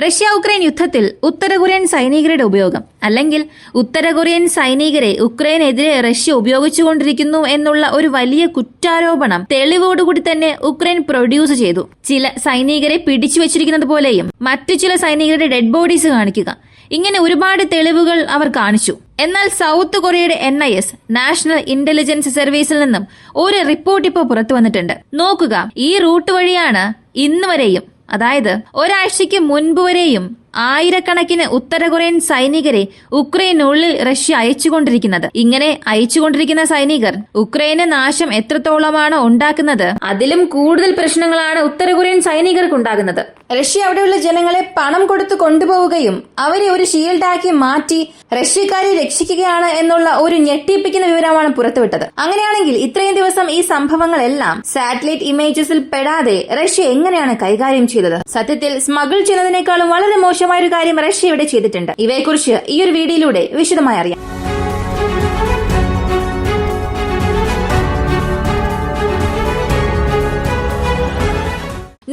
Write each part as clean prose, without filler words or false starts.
Russia Ukraine യുദ്ധത്തിൽ ഉത്തര Korean സൈനികരുടെ ഉപയോഗം അല്ലെങ്കിൽ ഉത്തര കൊറിയൻ സൈനികരെ ഉക്രൈനെതിരെ റഷ്യ ഉപയോഗിച്ചുകൊണ്ടിരിക്കുന്നു എന്നുള്ള ഒരു വലിയ കുറ്റാരോപണം തെളിവോടുകൂടി തന്നെ ഉക്രൈൻ പ്രൊഡ്യൂസ് ചെയ്തു. ചില സൈനികരെ പിടിച്ചു വെച്ചിരിക്കുന്നത് പോലെയും മറ്റു ചില സൈനികരുടെ ഡെഡ് ബോഡീസ് കാണിക്കുക, ഇങ്ങനെ ഒരുപാട് തെളിവുകൾ അവർ കാണിച്ചു. എന്നാൽ സൗത്ത് കൊറിയയുടെ NIS നാഷണൽ ഇന്റലിജൻസ് സർവീസിൽ നിന്നും ഒരു റിപ്പോർട്ട് ഇപ്പോൾ പുറത്തു വന്നിട്ടുണ്ട്. നോക്കുക, ഈ റൂട്ട് വഴിയാണ് ഇന്ന് വരെയും, അതായത് ഒരാഴ്ചയ്ക്ക് മുൻപ് വരെയും ആയിരക്കണക്കിന് ഉത്തര കൊറിയൻ സൈനികരെ ഉക്രൈനുള്ളിൽ റഷ്യ അയച്ചുകൊണ്ടിരിക്കുന്നത്. ഇങ്ങനെ അയച്ചുകൊണ്ടിരിക്കുന്ന സൈനികർ ഉക്രൈന് നാശം എത്രത്തോളമാണോ ഉണ്ടാക്കുന്നത് അതിലും കൂടുതൽ പ്രശ്നങ്ങളാണ് ഉത്തര കൊറിയൻ സൈനികർക്ക് ഉണ്ടാകുന്നത്. റഷ്യ അവിടെയുള്ള ജനങ്ങളെ പണം കൊടുത്ത് കൊണ്ടുപോവുകയും അവരെ ഒരു ഷീൽഡാക്കി മാറ്റി റഷ്യക്കാരെ രക്ഷിക്കുകയാണ് എന്നുള്ള ഒരു ഞെട്ടിപ്പിക്കുന്ന വിവരമാണ് പുറത്തുവിട്ടത്. അങ്ങനെയാണെങ്കിൽ ഇത്രയും ദിവസം ഈ സംഭവങ്ങളെല്ലാം സാറ്റലൈറ്റ് ഇമേജസിൽ പെടാതെ റഷ്യ എങ്ങനെയാണ് കൈകാര്യം ചെയ്തത്? സത്യത്തിൽ സ്മഗിൾ ചെയ്യുന്നതിനേക്കാളും വളരെ മോശമായൊരു കാര്യം റഷ്യ ഇവിടെ ചെയ്തിട്ടുണ്ട്. ഇവയെക്കുറിച്ച് ഈ ഒരു വീഡിയോയിലൂടെ വിശദമായി അറിയാം.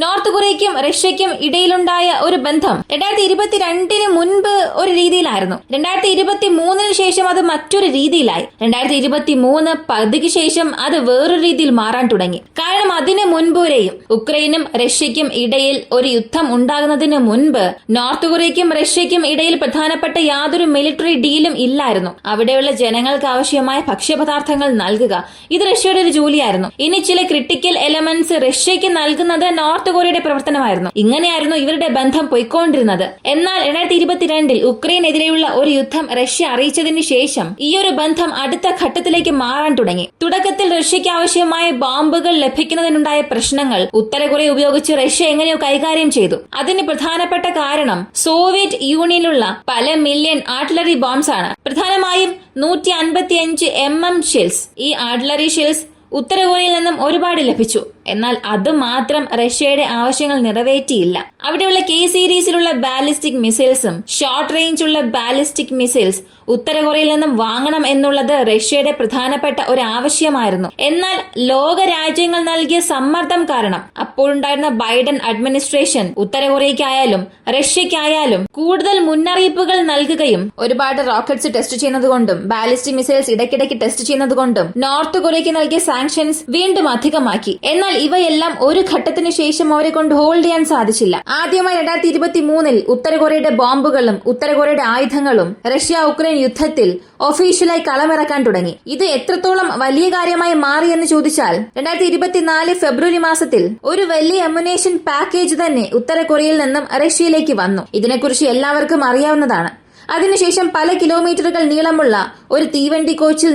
നോർത്ത് കൊറിയയ്ക്കും റഷ്യയ്ക്കും ഇടയിലുണ്ടായ ഒരു ബന്ധം 2022 മുൻപ് ഒരു രീതിയിലായിരുന്നു. 2023 ശേഷം അത് മറ്റൊരു രീതിയിലായി. 2023 പകുതിക്ക് ശേഷം അത് വേറൊരു രീതിയിൽ മാറാൻ തുടങ്ങി. കാരണം അതിന് മുൻപുവരെയും ഉക്രൈനും റഷ്യയ്ക്കും ഇടയിൽ ഒരു യുദ്ധം ഉണ്ടാകുന്നതിന് മുൻപ് നോർത്ത് കൊറിയയ്ക്കും റഷ്യയ്ക്കും ഇടയിൽ പ്രധാനപ്പെട്ട യാതൊരു മിലിറ്ററി ഡീലും ഇല്ലായിരുന്നു. അവിടെയുള്ള ജനങ്ങൾക്ക് ആവശ്യമായ ഭക്ഷ്യപദാർത്ഥങ്ങൾ നൽകുക, ഇത് റഷ്യയുടെ ഒരു ജോലിയായിരുന്നു. ഇനി ചില ക്രിട്ടിക്കൽ എലമെന്റ്സ് റഷ്യയ്ക്ക് നൽകുന്നത് നോർത്ത് കൊറിയയുടെ പ്രവർത്തനമായിരുന്നു. ഇങ്ങനെയായിരുന്നു ഇവരുടെ ബന്ധം പോയിക്കൊണ്ടിരുന്നത്. എന്നാൽ 2022 ഉക്രൈനെതിരെയുള്ള ഒരു യുദ്ധം റഷ്യ അറിയിച്ചതിന് ശേഷം ഈ ഒരു ബന്ധം അടുത്ത ഘട്ടത്തിലേക്ക് മാറാൻ തുടങ്ങി. തുടക്കത്തിൽ റഷ്യയ്ക്ക് ആവശ്യമായ ബോംബുകൾ ലഭിക്കുന്നതിനുണ്ടായ പ്രശ്നങ്ങൾ ഉത്തര കൊറിയ ഉപയോഗിച്ച് റഷ്യ എങ്ങനെയോ കൈകാര്യം ചെയ്തു. അതിന് പ്രധാനപ്പെട്ട കാരണം സോവിയറ്റ് യൂണിയനിലുള്ള പല മില്യൺ ആർട്ടിലറി ബോംബ്സ് ആണ്. പ്രധാനമായും 155 mm ഷെൽസ്. ഈ ആർട്ടിലറി ഷെൽസ് ഉത്തര കൊറിയയിൽ നിന്നും ഒരുപാട് ലഭിച്ചു. എന്നാൽ അത് മാത്രം റഷ്യയുടെ ആവശ്യങ്ങൾ നിറവേറ്റിയില്ല. അവിടെയുള്ള K സീരീസിലുള്ള ബാലിസ്റ്റിക് മിസൈൽസും ഷോർട്ട് റേഞ്ച് ഉള്ള ബാലിസ്റ്റിക് മിസൈൽസ് ഉത്തര കൊറിയയിൽ നിന്നും വാങ്ങണം എന്നുള്ളത് റഷ്യയുടെ പ്രധാനപ്പെട്ട ഒരു ആവശ്യമായിരുന്നു. എന്നാൽ ലോക രാജ്യങ്ങൾ നൽകിയ സമ്മർദ്ദം കാരണം അപ്പോഴുണ്ടായിരുന്ന ബൈഡൻ അഡ്മിനിസ്ട്രേഷൻ ഉത്തര കൊറിയയ്ക്കായാലും റഷ്യയ്ക്കായാലും കൂടുതൽ മുന്നറിയിപ്പുകൾ നൽകുകയും ഒരുപാട് റോക്കറ്റ്സ് ടെസ്റ്റ് ചെയ്യുന്നതുകൊണ്ടും ബാലിസ്റ്റിക് മിസൈൽസ് ഇടയ്ക്കിടയ്ക്ക് ടെസ്റ്റ് ചെയ്യുന്നതുകൊണ്ടും നോർത്ത് കൊറിയയ്ക്ക് നൽകിയ സാങ്ഷൻസ് വീണ്ടും അധികമാക്കി. എന്നാൽ ഇവയെല്ലാം ഒരു ഘട്ടത്തിന് ശേഷം അവരെ കൊണ്ട് ഹോൾഡ് ചെയ്യാൻ സാധിച്ചില്ല. ആദ്യമായി 2023 ഉത്തര കൊറിയയുടെ ബോംബുകളും ഉത്തര കൊറിയയുടെ ആയുധങ്ങളും റഷ്യ ഉക്രൈൻ യുദ്ധത്തിൽ ഒഫീഷ്യലായി കളമിറക്കാൻ തുടങ്ങി. ഇത് എത്രത്തോളം വലിയ കാര്യമായി മാറിയെന്ന് ചോദിച്ചാൽ 2024 ഫെബ്രുവരി മാസത്തിൽ ഒരു വലിയ അമ്മുനേഷൻ പാക്കേജ് തന്നെ ഉത്തര കൊറിയയിൽ നിന്നും റഷ്യയിലേക്ക് വന്നു. ഇതിനെക്കുറിച്ച് എല്ലാവർക്കും അറിയാവുന്നതാണ്. അതിനുശേഷം പല കിലോമീറ്ററുകൾ നീളമുള്ള ഒരു തീവണ്ടി കോച്ചിൽ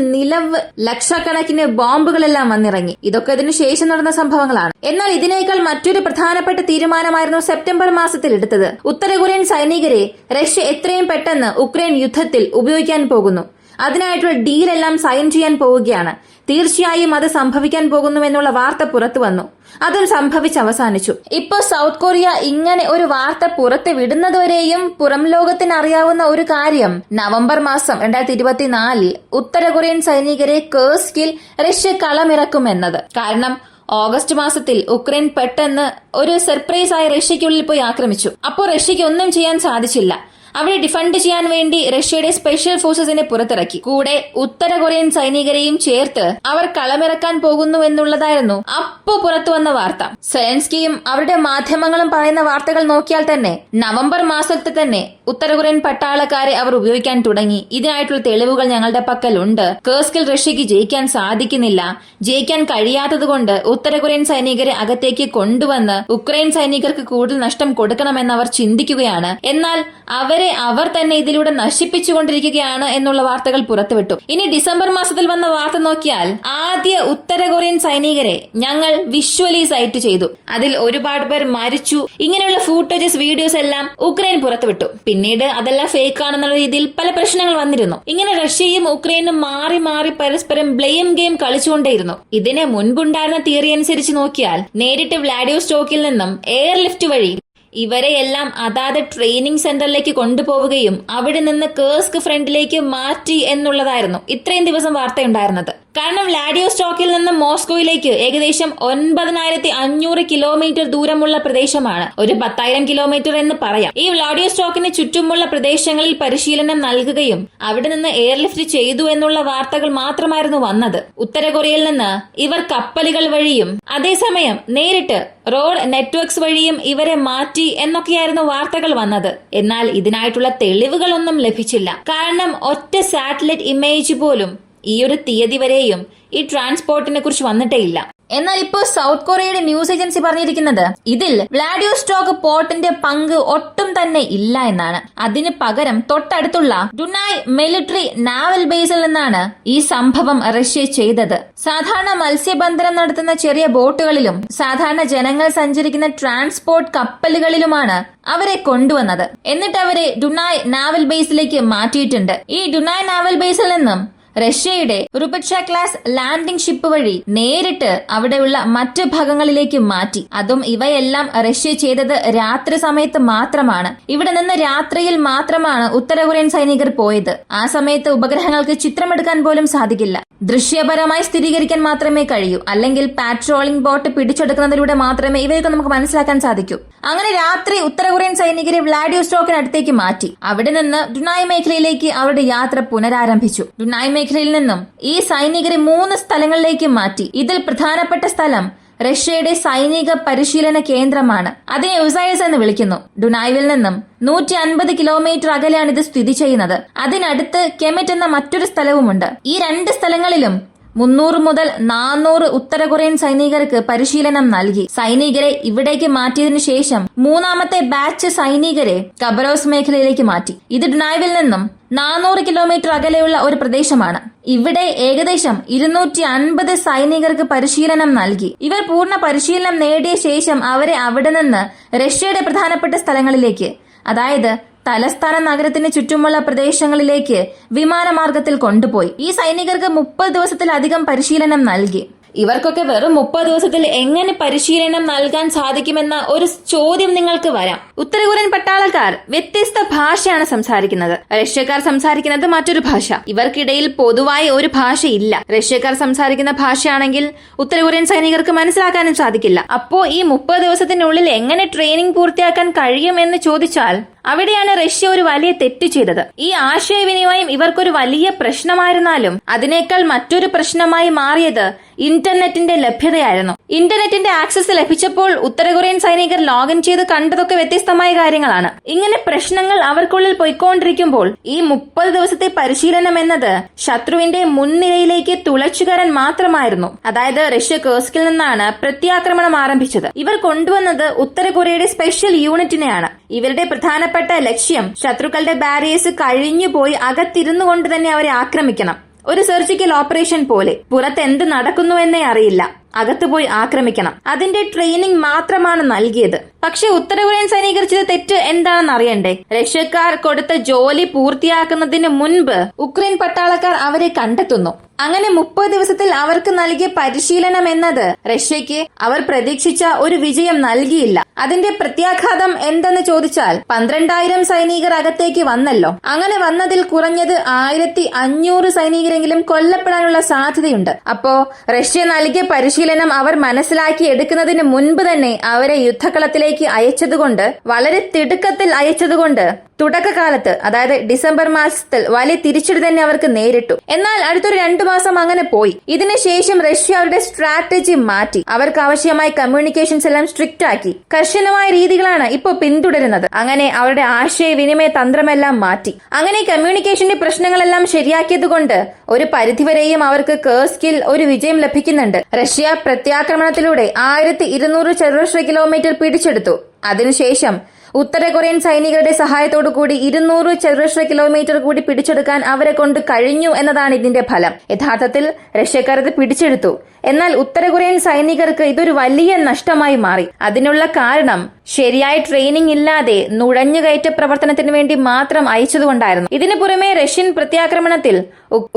ലക്ഷക്കണക്കിന് ബോംബുകളെല്ലാം വന്നിറങ്ങി. ഇതൊക്കെ ഇതിനു ശേഷം നടന്ന സംഭവങ്ങളാണ്. എന്നാൽ ഇതിനേക്കാൾ മറ്റൊരു പ്രധാനപ്പെട്ട തീരുമാനമായിരുന്നു സെപ്റ്റംബർ മാസത്തിൽ എടുത്തത്. ഉത്തര കൊറിയൻ സൈനികരെ റഷ്യ എത്രയും പെട്ടെന്ന് ഉക്രൈൻ യുദ്ധത്തിൽ ഉപയോഗിക്കാൻ പോകുന്നു. അതിനായിട്ടുള്ള ഡീലെല്ലാം സൈൻ ചെയ്യാൻ പോവുകയാണ്. തീർച്ചയായും അത് സംഭവിക്കാൻ പോകുന്നുവെന്നുള്ള വാർത്ത പുറത്തു വന്നു. അതും സംഭവിച്ചവസാനിച്ചു. ഇപ്പോൾ സൗത്ത് കൊറിയ ഇങ്ങനെ ഒരു വാർത്ത പുറത്ത് വിടുന്നതുവരെയും പുറം ലോകത്തിന് അറിയാവുന്ന ഒരു കാര്യം നവംബർ മാസം 2024 ഉത്തര കൊറിയൻ സൈനികരെ കേഴ്സ്കിൽ റഷ്യ കളമിറക്കുമെന്നത്. കാരണം ഓഗസ്റ്റ് മാസത്തിൽ ഉക്രൈൻ പെട്ടെന്ന് ഒരു സർപ്രൈസ് ആയി റഷ്യയ്ക്കുള്ളിൽ പോയി ആക്രമിച്ചു. അപ്പോൾ റഷ്യയ്ക്ക് ഒന്നും ചെയ്യാൻ സാധിച്ചില്ല. അവിടെ ഡിഫൻഡ് ചെയ്യാൻ വേണ്ടി റഷ്യയുടെ സ്പെഷ്യൽ ഫോഴ്സസിനെ പുറത്തിറക്കി. കൂടെ ഉത്തര കൊറിയൻ സൈനികരെയും ചേർത്ത് അവർ കളമിറക്കാൻ പോകുന്നു എന്നുള്ളതായിരുന്നു അപ്പോ പുറത്തു വന്ന വാർത്ത. സെലൻസ്കിയും അവരുടെ മാധ്യമങ്ങളും പറയുന്ന വാർത്തകൾ നോക്കിയാൽ തന്നെ നവംബർ മാസത്തിൽ തന്നെ ഉത്തര കൊറിയൻ പട്ടാളക്കാരെ അവർ ഉപയോഗിക്കാൻ തുടങ്ങി. ഇതിനായിട്ടുള്ള തെളിവുകൾ ഞങ്ങളുടെ പക്കലുണ്ട്. കേഴ്സ്കിൽ റഷ്യക്ക് ജയിക്കാൻ സാധിക്കുന്നില്ല. ജയിക്കാൻ കഴിയാത്തതുകൊണ്ട് ഉത്തര കൊറിയൻ സൈനികരെ അകത്തേക്ക് കൊണ്ടുവന്ന് ഉക്രൈൻ സൈനികർക്ക് കൂടുതൽ നഷ്ടം കൊടുക്കണമെന്ന് അവർ ചിന്തിക്കുകയാണ്. എന്നാൽ അവർ തന്നെ ഇതിലൂടെ നശിപ്പിച്ചുകൊണ്ടിരിക്കുകയാണ് എന്നുള്ള വാർത്തകൾ പുറത്തുവിട്ടു. ഇനി ഡിസംബർ മാസത്തിൽ വന്ന വാർത്ത നോക്കിയാൽ ആദ്യ ഉത്തര കൊറിയൻ സൈനികരെ ഞങ്ങൾ വിഷ്വലി സൈറ്റ് ചെയ്തു. അതിൽ ഒരുപാട് പേർ മരിച്ചു. ഇങ്ങനെയുള്ള ഫൂട്ടേജസ് വീഡിയോസ് എല്ലാം ഉക്രൈൻ പുറത്തുവിട്ടു. പിന്നീട് അതെല്ലാം ഫേക്ക് ആണെന്നുള്ള രീതിയിൽ പല പ്രശ്നങ്ങൾ വന്നിരുന്നു. ഇങ്ങനെ റഷ്യയും ഉക്രൈനും മാറി മാറി പരസ്പരം ബ്ലെയിം ഗെയിം കളിച്ചുകൊണ്ടേയിരുന്നു. ഇതിന് മുൻപുണ്ടായിരുന്ന തിയറി അനുസരിച്ച് നോക്കിയാൽ നേരിട്ട് വ്ളാഡിവോസ്റ്റോക്കിൽ നിന്നും എയർലിഫ്റ്റ് വഴി ഇവരെയെല്ലാം അതാത് ട്രെയിനിങ് സെന്ററിലേക്ക് കൊണ്ടുപോവുകയും അവിടെ നിന്ന് കേഴ്സ്ക് ഫ്രണ്ടിലേക്ക് മാറ്റി എന്നുള്ളതായിരുന്നു ഇത്രയും ദിവസം വാർത്തയുണ്ടായിരുന്നത്. കാരണം വ്ളാഡിവോസ്റ്റോക്കിൽ നിന്ന് മോസ്കോയിലേക്ക് ഏകദേശം 9500 കിലോമീറ്റർ ദൂരമുള്ള പ്രദേശമാണ്. ഒരു 10,000 കിലോമീറ്റർ എന്ന് പറയാം. ഈ വ്ളാഡിവോസ്റ്റോക്കിന് ചുറ്റുമുള്ള പ്രദേശങ്ങളിൽ പരിശീലനം നൽകുകയും അവിടെ നിന്ന് എയർലിഫ്റ്റ് ചെയ്തു എന്നുള്ള വാർത്തകൾ മാത്രമായിരുന്നു വന്നത്. ഉത്തര കൊറിയയിൽ നിന്ന് ഇവർ കപ്പലുകൾ വഴിയും അതേസമയം നേരിട്ട് റോഡ് നെറ്റ്വർക്ക്സ് വഴിയും ഇവരെ മാറ്റി എന്നൊക്കെയായിരുന്നു വാർത്തകൾ വന്നത്. എന്നാൽ ഇതിനായിട്ടുള്ള തെളിവുകളൊന്നും ലഭിച്ചില്ല. കാരണം ഒറ്റ സാറ്റലൈറ്റ് ഇമേജ് പോലും ഈ ഒരു തീയതി വരെയും ഈ ട്രാൻസ്പോർട്ടിനെ കുറിച്ച് വന്നിട്ടേ ഇല്ല. എന്നാൽ ഇപ്പോൾ സൗത്ത് കൊറിയയുടെ ന്യൂസ് ഏജൻസി പറഞ്ഞിരിക്കുന്നത് ഇതിൽ വ്ളാഡിവോസ്റ്റോക്ക് പോർട്ടിന്റെ പങ്ക് ഒട്ടും തന്നെ ഇല്ല എന്നാണ്. അതിന് പകരം തൊട്ടടുത്തുള്ള ഡുനായ് മിലിറ്ററി നാവൽ ബേസിൽ നിന്നാണ് ഈ സംഭവം റഷ്യ ചെയ്തത്. സാധാരണ മത്സ്യബന്ധനം നടത്തുന്ന ചെറിയ ബോട്ടുകളിലും സാധാരണ ജനങ്ങൾ സഞ്ചരിക്കുന്ന ട്രാൻസ്പോർട്ട് കപ്പലുകളിലുമാണ് അവരെ കൊണ്ടുവന്നത്. എന്നിട്ട് അവരെ ഡുനായ് നാവൽ ബേസിലേക്ക് മാറ്റിയിട്ടുണ്ട്. ഈ ഡുനായ് നാവൽ ബേസിൽ നിന്നും റഷ്യയുടെ റുപക്ഷ ക്ലാസ് ലാൻഡിംഗ് ഷിപ്പ് വഴി നേരിട്ട് അവിടെയുള്ള മറ്റ് ഭാഗങ്ങളിലേക്ക് മാറ്റി. അതും ഇവയെല്ലാം റഷ്യ ചെയ്തത് രാത്രി സമയത്ത് മാത്രമാണ്. ഇവിടെ നിന്ന് രാത്രിയിൽ മാത്രമാണ് ഉത്തര കൊറിയൻ സൈനികർ പോയത്. ആ സമയത്ത് ഉപഗ്രഹങ്ങൾക്ക് ചിത്രമെടുക്കാൻ പോലും സാധിക്കില്ല. ദൃശ്യപരമായി സ്ഥിരീകരിക്കാൻ മാത്രമേ കഴിയൂ. അല്ലെങ്കിൽ പാട്രോളിംഗ് ബോട്ട് പിടിച്ചെടുക്കുന്നതിലൂടെ മാത്രമേ ഇവയൊക്കെ നമുക്ക് മനസ്സിലാക്കാൻ സാധിക്കൂ. അങ്ങനെ രാത്രി ഉത്തര കൊറിയൻ സൈനികരെ വ്ളാഡിവോസ്റ്റോക്കിനടുത്തേക്ക് മാറ്റി. അവിടെ നിന്ന് ഡുനായ് മേഖലയിലേക്ക് അവരുടെ യാത്ര പുനരാരംഭിച്ചു. ഡുനായ് മേഖലയിൽ നിന്നും ഈ സൈനികരെ 3 സ്ഥലങ്ങളിലേക്ക് മാറ്റി. ഇതിൽ പ്രധാനപ്പെട്ട സ്ഥലം റഷ്യയുടെ സൈനിക പരിശീലന കേന്ദ്രമാണ്. അതിനെ ഉസൈസ് എന്ന് വിളിക്കുന്നു. ഡുനായിവിൽ നിന്നും 150 കിലോമീറ്റർ അകലെയാണ് ഇത് സ്ഥിതി ചെയ്യുന്നത്. അതിനടുത്ത് കെമിറ്റ് എന്ന മറ്റൊരു സ്ഥലവുമുണ്ട്. ഈ 2 സ്ഥലങ്ങളിലും 300 മുതൽ 400 ഉത്തര കൊറിയൻ സൈനികർക്ക് പരിശീലനം നൽകി. സൈനികരെ ഇവിടേക്ക് മാറ്റിയതിനു ശേഷം 3ാമത്തെ ബാച്ച് സൈനികരെ കബറോസ് മേഖലയിലേക്ക് മാറ്റി. ഇത് ഡുനായിവിൽ നിന്നും 400 കിലോമീറ്റർ അകലെയുള്ള ഒരു പ്രദേശമാണ്. ഇവിടെ ഏകദേശം 250 സൈനികർക്ക് പരിശീലനം നൽകി. ഇവർ പൂർണ്ണ പരിശീലനം നേടിയ ശേഷം അവരെ അവിടെ നിന്ന് റഷ്യയുടെ പ്രധാനപ്പെട്ട സ്ഥലങ്ങളിലേക്ക്, അതായത് തലസ്ഥാന നഗരത്തിന് ചുറ്റുമുള്ള പ്രദേശങ്ങളിലേക്ക് വിമാനമാർഗത്തിൽ കൊണ്ടുപോയി. ഈ സൈനികർക്ക് 30 ദിവസത്തിലധികം പരിശീലനം നൽകി. ഇവർക്കൊക്കെ വെറും 30 ദിവസത്തിൽ എങ്ങനെ പരിശീലനം നൽകാൻ സാധിക്കുമെന്ന ഒരു ചോദ്യം നിങ്ങൾക്ക് വരാം. ഉത്തര കൊറിയൻ പട്ടാളക്കാർ വ്യത്യസ്ത ഭാഷയാണ് സംസാരിക്കുന്നത്. റഷ്യക്കാർ സംസാരിക്കുന്നത് മറ്റൊരു ഭാഷ. ഇവർക്കിടയിൽ പൊതുവായി ഒരു ഭാഷ ഇല്ല. റഷ്യക്കാർ സംസാരിക്കുന്ന ഭാഷയാണെങ്കിൽ ഉത്തര കൊറിയൻ സൈനികർക്ക് മനസ്സിലാക്കാനും സാധിക്കില്ല. അപ്പോ ഈ 30 ദിവസത്തിനുള്ളിൽ എങ്ങനെ ട്രെയിനിങ് പൂർത്തിയാക്കാൻ കഴിയും എന്ന് ചോദിച്ചാൽ അവിടെയാണ് റഷ്യ ഒരു വലിയ തെറ്റ് ചെയ്തത്. ഈ ആശയവിനിമയം ഇവർക്കൊരു വലിയ പ്രശ്നമായിരുന്നാലും അതിനേക്കാൾ മറ്റൊരു പ്രശ്നമായി മാറിയത് ഇന്റർനെറ്റിന്റെ ലഭ്യതയായിരുന്നു. ഇന്റർനെറ്റിന്റെ ആക്സസ് ലഭിച്ചപ്പോൾ ഉത്തര കൊറിയൻ സൈനികർ ലോഗിൻ ചെയ്ത് കണ്ടതൊക്കെ വ്യത്യസ്തമായ കാര്യങ്ങളാണ്. ഇങ്ങനെ പ്രശ്നങ്ങൾ അവർക്കുള്ളിൽ പോയിക്കൊണ്ടിരിക്കുമ്പോൾ ഈ 30 ദിവസത്തെ പരിശീലനം എന്നത് ശത്രുവിന്റെ മുൻനിരയിലേക്ക് തുളച്ചുകയറാൻ മാത്രമായിരുന്നു. അതായത് റഷ്യ കേർസ്കിൽ നിന്നാണ് പ്രത്യാക്രമണം ആരംഭിച്ചത്. ഇവർ കൊണ്ടുവന്നത് ഉത്തര കൊറിയയുടെ സ്പെഷ്യൽ യൂണിറ്റിനെയാണ്. ഇവരുടെ പ്രധാനപ്പെട്ട ലക്ഷ്യം ശത്രുക്കളുടെ ബാരിയേഴ്സ് കഴിഞ്ഞുപോയി അകത്തിരുന്നു കൊണ്ട് തന്നെ അവരെ ആക്രമിക്കണം. ഒരു സർജിക്കൽ ഓപ്പറേഷൻ പോലെ. പുറത്ത് എന്ത് നടക്കുന്നുവെന്നേ അറിയില്ല, അകത്തുപോയി ആക്രമിക്കണം. അതിന്റെ ട്രെയിനിങ് മാത്രമാണ് നൽകിയത്. പക്ഷെ ഉത്തര കൊറിയൻ സൈനികർ ചെയ്ത തെറ്റ് എന്താണെന്ന് അറിയണ്ടേ? റഷ്യക്കാർ കൊടുത്ത ജോലി പൂർത്തിയാക്കുന്നതിന് മുൻപ് ഉക്രൈൻ പട്ടാളക്കാർ അവരെ കണ്ടെത്തുന്നു. അങ്ങനെ 30 ദിവസത്തിൽ അവർക്ക് നൽകിയ പരിശീലനം എന്നത് റഷ്യക്ക് അവർ പ്രതീക്ഷിച്ച ഒരു വിജയം നൽകിയില്ല. അതിന്റെ പ്രത്യാഘാതം എന്തെന്ന് ചോദിച്ചാൽ 12,000 സൈനികർ അകത്തേക്ക് വന്നല്ലോ. അങ്ങനെ വന്നതിൽ കുറഞ്ഞത് 1,500 സൈനികരെങ്കിലും കൊല്ലപ്പെടാനുള്ള സാധ്യതയുണ്ട്. അപ്പോ റഷ്യ നൽകിയ പരിശീലനം അവർ മനസ്സിലാക്കി എടുക്കുന്നതിന് മുൻപ് തന്നെ അവരെ യുദ്ധക്കളത്തിലേക്ക് അയച്ചതുകൊണ്ട്, വളരെ തിടുക്കത്തിൽ അയച്ചതുകൊണ്ട് തുടക്കകാലത്ത്, അതായത് ഡിസംബർ മാസത്തിൽ വലിയ തിരിച്ചടി തന്നെ അവർക്ക് നേരിട്ടു. എന്നാൽ അടുത്തൊരു 2 മാസം അങ്ങനെ പോയി. ഇതിനുശേഷം റഷ്യ അവരുടെ സ്ട്രാറ്റജി മാറ്റി. അവർക്ക് ആവശ്യമായ കമ്മ്യൂണിക്കേഷൻസ് എല്ലാം സ്ട്രിക്റ്റ് ആക്കി. കർശനമായ രീതികളാണ് ഇപ്പോൾ പിന്തുടരുന്നത്. അങ്ങനെ അവരുടെ ആശയവിനിമയ തന്ത്രമെല്ലാം മാറ്റി. അങ്ങനെ കമ്മ്യൂണിക്കേഷന്റെ പ്രശ്നങ്ങളെല്ലാം ശരിയാക്കിയതുകൊണ്ട് ഒരു പരിധിവരെയും അവർക്ക് കേർസ്കിൽ ഒരു വിജയം ലഭിക്കുന്നുണ്ട്. റഷ്യ പ്രത്യാക്രമണത്തിലൂടെ 1200 ചതുരശ്ര കിലോമീറ്റർ പിടിച്ചെടുത്തു. അതിനുശേഷം ഉത്തര കൊറിയൻ സൈനികരുടെ സഹായത്തോടു കൂടി 200 ചതുരശ്ര കിലോമീറ്റർ കൂടി പിടിച്ചെടുക്കാൻ അവരെ കൊണ്ട് കഴിഞ്ഞു എന്നതാണ് ഇതിന്റെ ഫലം. യഥാർത്ഥത്തിൽ റഷ്യക്കാർ ഇത് പിടിച്ചെടുത്തു. എന്നാൽ ഉത്തര കൊറിയൻ സൈനികർക്ക് ഇതൊരു വലിയ നഷ്ടമായി മാറി. അതിനുള്ള കാരണം ശരിയായ ട്രെയിനിങ് ഇല്ലാതെ നുഴഞ്ഞുകയറ്റ പ്രവർത്തനത്തിന് വേണ്ടി മാത്രം അയച്ചതുകൊണ്ടായിരുന്നു. ഇതിനു പുറമെ റഷ്യൻ പ്രത്യാക്രമണത്തിൽ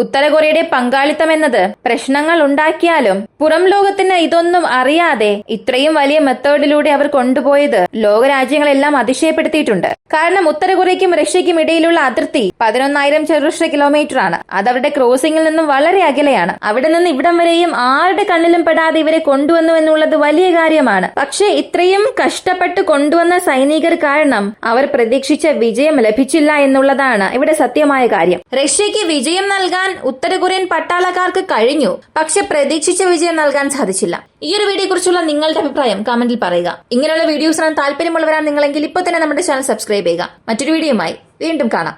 ഉത്തര കൊറിയയുടെ പങ്കാളിത്തം എന്നത് പ്രശ്നങ്ങൾ ഉണ്ടാക്കിയാലും പുറം ലോകത്തിന് ഇതൊന്നും അറിയാതെ ഇത്രയും വലിയ മെത്തേഡിലൂടെ അവർ കൊണ്ടുപോയത് ലോകരാജ്യങ്ങളെല്ലാം അതിശയപ്പെടുത്തിയിട്ടുണ്ട്. കാരണം ഉത്തര കൊറിയയ്ക്കും റഷ്യയ്ക്കും ഇടയിലുള്ള അതിർത്തി 11,000 ചതുരശ്ര കിലോമീറ്റർ ആണ്. അത് അവരുടെ ക്രോസിംഗിൽ നിന്നും വളരെ അകലെയാണ്. അവിടെ നിന്ന് ഇവിടം വരെയും ആരുടെ കണ്ണിലും പെടാതെ ഇവരെ കൊണ്ടുവന്നു എന്നുള്ളത് വലിയ കാര്യമാണ്. പക്ഷെ ഇത്രയും കഷ്ടപ്പെട്ട് കൊണ്ടുവന്ന സൈനികർ കാരണം അവർ പ്രതീക്ഷിച്ച വിജയം ലഭിച്ചില്ല എന്നുള്ളതാണ് ഇവിടെ സത്യമായ കാര്യം. റഷ്യയ്ക്ക് വിജയം നൽകാൻ ഉത്തര കൊറിയൻ പട്ടാളക്കാർക്ക് കഴിഞ്ഞു, പക്ഷെ പ്രതീക്ഷിച്ച വിജയം നൽകാൻ സാധിച്ചില്ല. ഈ ഒരു വീഡിയോ കുറിച്ചുള്ള നിങ്ങളുടെ അഭിപ്രായം കമന്റിൽ പറയുക. ഇങ്ങനെയുള്ള വീഡിയോസിന് താല്പര്യമുള്ളവരാണ് നിങ്ങളെങ്കിൽ ഇപ്പോൾ തന്നെ നമ്മുടെ ചാനൽ സബ്സ്ക്രൈബ് ചെയ്യുക. മറ്റൊരു വീഡിയോയുമായി വീണ്ടും കാണാം.